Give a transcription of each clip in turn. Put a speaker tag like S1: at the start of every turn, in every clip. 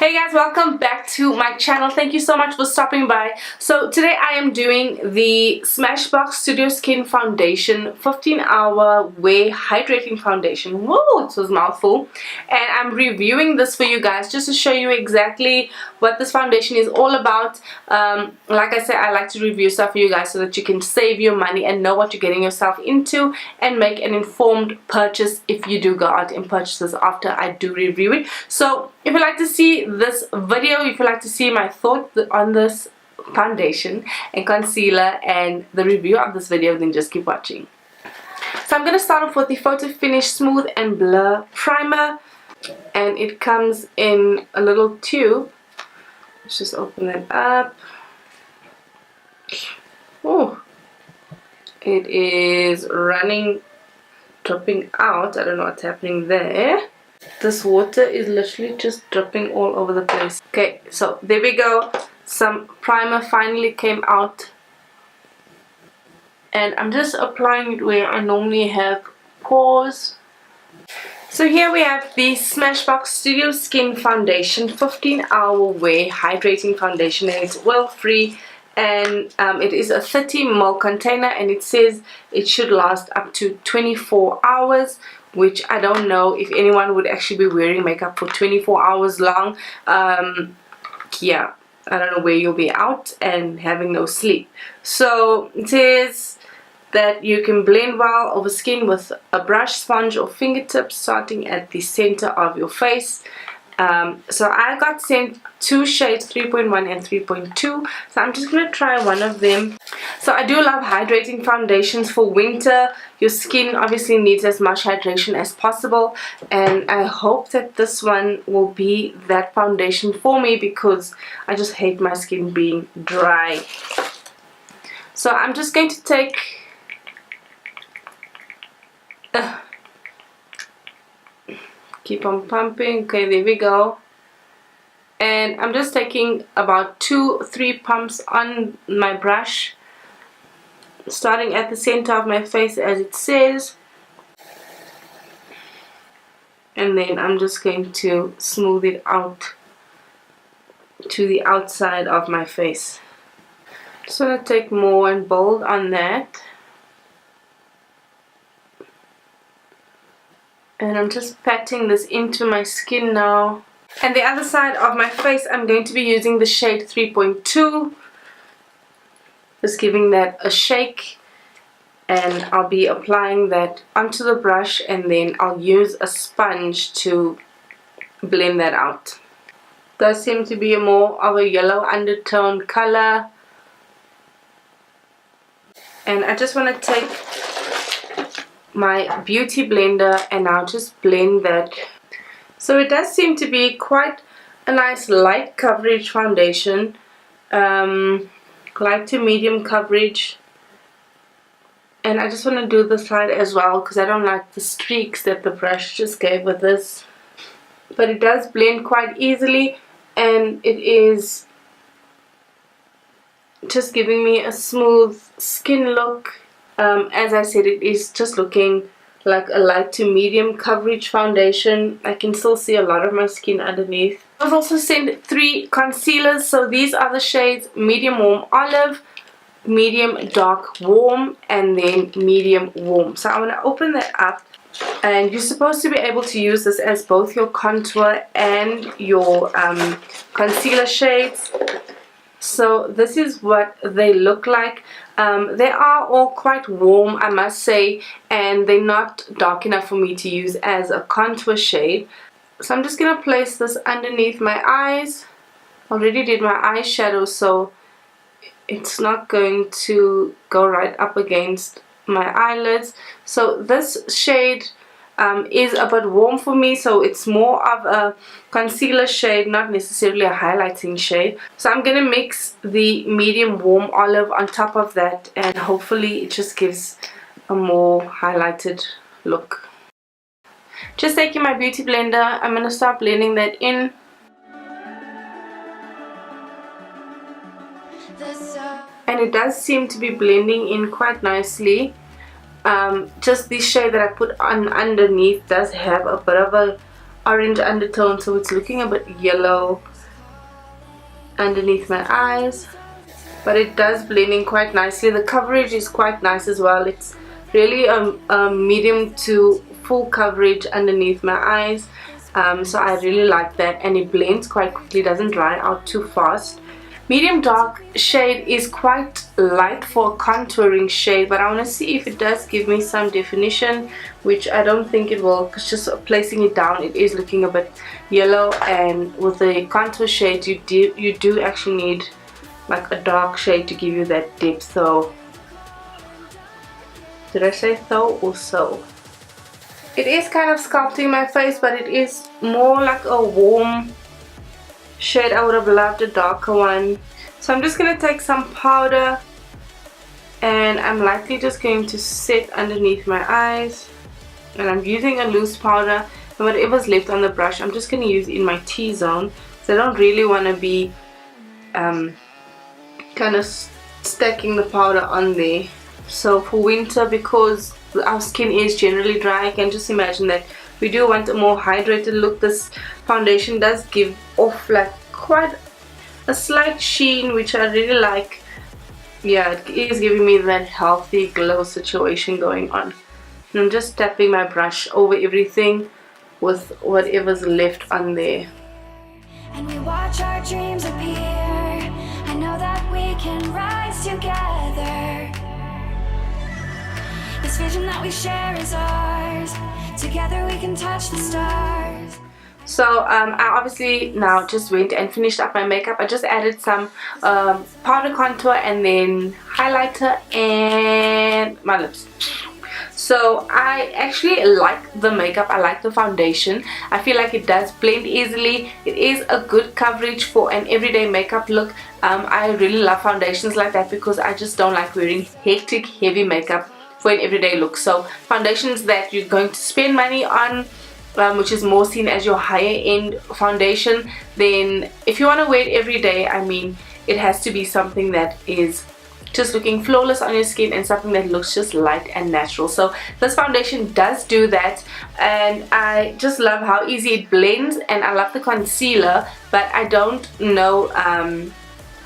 S1: Hey guys, welcome back to my channel. Thank you so much for stopping by. So today I am doing the Smashbox Studio Skin Foundation 15-hour wear hydrating foundation. Whoa, it was a mouthful. And I'm reviewing this for you guys just to show you exactly what this foundation is all about. Like I said, I like to review stuff for you guys so that you can save your money and know what you're getting yourself into and make an informed purchase if you do go out and purchase this after I do review it. So if you'd like to see this video, if you'd like to see my thoughts on this foundation and concealer and the review of this video, then just keep watching. So I'm going to start off with the Photo Finish Smooth and Blur Primer, and it comes in a little tube. Let's just open it up. Oh, it is dripping out. I don't know what's happening there. This water is literally just dripping all over the place. Okay, so there we go. Some primer finally came out. And I'm just applying it where I normally have pores. So here we have the Smashbox Studio Skin Foundation 15-hour wear hydrating foundation, and it's oil free. And it is a 30ml container, and it says it should last up to 24 hours, which I don't know if anyone would actually be wearing makeup for 24 hours long. Yeah, I don't know where you'll be out and having no sleep. So it says that you can blend well over skin with a brush, sponge or fingertips starting at the center of your face. So I got sent two shades, 3.1 and 3.2, so I'm just going to try one of them. So I do love hydrating foundations for winter. Your skin obviously needs as much hydration as possible, and I hope that this one will be that foundation for me because I just hate my skin being dry. So I'm just going to take keep on pumping. Okay, there we go. And I'm just taking about 2-3 pumps on my brush, starting at the center of my face as it says, and then I'm just going to smooth it out to the outside of my face. Just want to take more and bold on that. And I'm just patting this into my skin now. And the other side of my face, I'm going to be using the shade 3.2. Just giving that a shake. And I'll be applying that onto the brush, and then I'll use a sponge to blend that out. Does seem to be a more of a yellow undertone color. And I just want to take my beauty blender and I'll just blend that. So it does seem to be quite a nice light coverage foundation, light to medium coverage, and I just want to do the side as well because I don't like the streaks that the brush just gave with this. But it does blend quite easily, and it is just giving me a smooth skin look. As I said, it is just looking like a light to medium coverage foundation. I can still see a lot of my skin underneath. I've also sent 3 concealers. So these are the shades medium warm olive, medium dark warm, and then medium warm. So I'm going to open that up, and you're supposed to be able to use this as both your contour and your concealer shades. So this is what they look like. They are all quite warm, I must say, and they're not dark enough for me to use as a contour shade. So I'm just going to place this underneath my eyes. Already did my eyeshadow, so it's not going to go right up against my eyelids. So this shade is a bit warm for me, so it's more of a concealer shade, not necessarily a highlighting shade. So I'm going to mix the medium warm olive on top of that, and hopefully it just gives a more highlighted look. Just taking my beauty blender, I'm going to start blending that in. And it does seem to be blending in quite nicely. Just this shade that I put on underneath does have a bit of a orange undertone, so it's looking a bit yellow underneath my eyes, but it does blend in quite nicely. The coverage is quite nice as well. It's really a medium to full coverage underneath my eyes, so I really like that, and it blends quite quickly, doesn't dry out too fast. Medium dark shade is quite light for a contouring shade, but I want to see if it does give me some definition, which I don't think it will, because just placing it down it is looking a bit yellow, and with the contour shade you do actually need like a dark shade to give you that depth. So did I say so or so? It is kind of sculpting my face, but it is more like a warm shade. I would have loved a darker one. So I'm just going to take some powder, and I'm likely just going to set underneath my eyes, and I'm using a loose powder, and whatever's left on the brush I'm just going to use in my T-zone. So I don't really want to be kind of stacking the powder on there. So for winter, because our skin is generally dry, I can just imagine that we do want a more hydrated look. This foundation does give off like quite a slight sheen, which I really like. Yeah, it is giving me that healthy glow situation going on. And I'm just tapping my brush over everything with whatever's left on there.
S2: And we watch our dreams appear. I know that we can rise together. This vision that we share is ours. Together we can touch the stars.
S1: So I obviously now just went and finished up my makeup. I just added some powder contour and then highlighter and my lips. So I actually like the makeup, I like the foundation. I feel like it does blend easily. It is a good coverage for an everyday makeup look. I really love foundations like that because I just don't like wearing hectic heavy makeup for an everyday look. So foundations that you're going to spend money on, which is more seen as your higher end foundation, then if you want to wear it every day, I mean, it has to be something that is just looking flawless on your skin and something that looks just light and natural. So this foundation does do that, and I just love how easy it blends, and I love the concealer, but I don't know,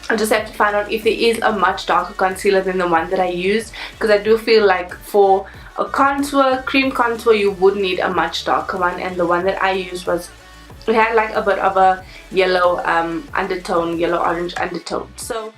S1: I just have to find out if there is a much darker concealer than the one that I used, because I do feel like for a contour, cream contour, you would need a much darker one, and the one that I used was, it had like a bit of a yellow undertone, yellow orange undertone. So